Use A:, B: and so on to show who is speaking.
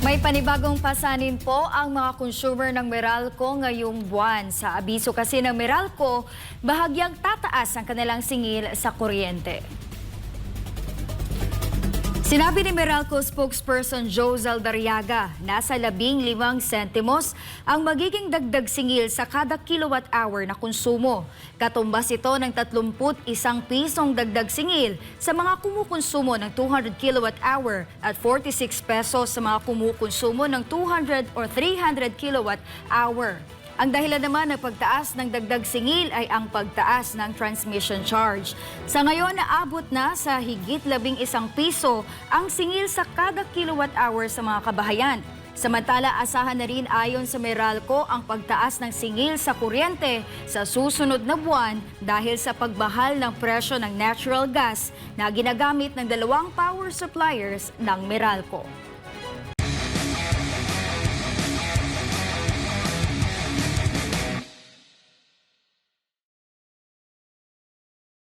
A: May panibagong pasanin po ang mga consumer ng Meralco ngayong buwan. Sa abiso kasi ng Meralco, bahagyang tataas ang kanilang singil sa kuryente. Sinabi ni Meralco spokesperson Joe Zaldariaga, nasa 15 sentimos ang magiging dagdag singil sa kada kilowatt hour na konsumo. Katumbas ito ng 31 pisong dagdag singil sa mga kumukonsumo ng 200 kilowatt hour at 46 pesos sa mga kumukonsumo ng 200 or 300 kilowatt hour. Ang dahilan naman ng pagtaas ng dagdag singil ay ang pagtaas ng transmission charge. Sa ngayon, naabot na sa higit 11 piso ang singil sa kada kilowatt hour sa mga kabahayan. Samantala, asahan na rin ayon sa Meralco ang pagtaas ng singil sa kuryente sa susunod na buwan dahil sa pagbahal ng presyo ng natural gas na ginagamit ng dalawang power suppliers ng Meralco.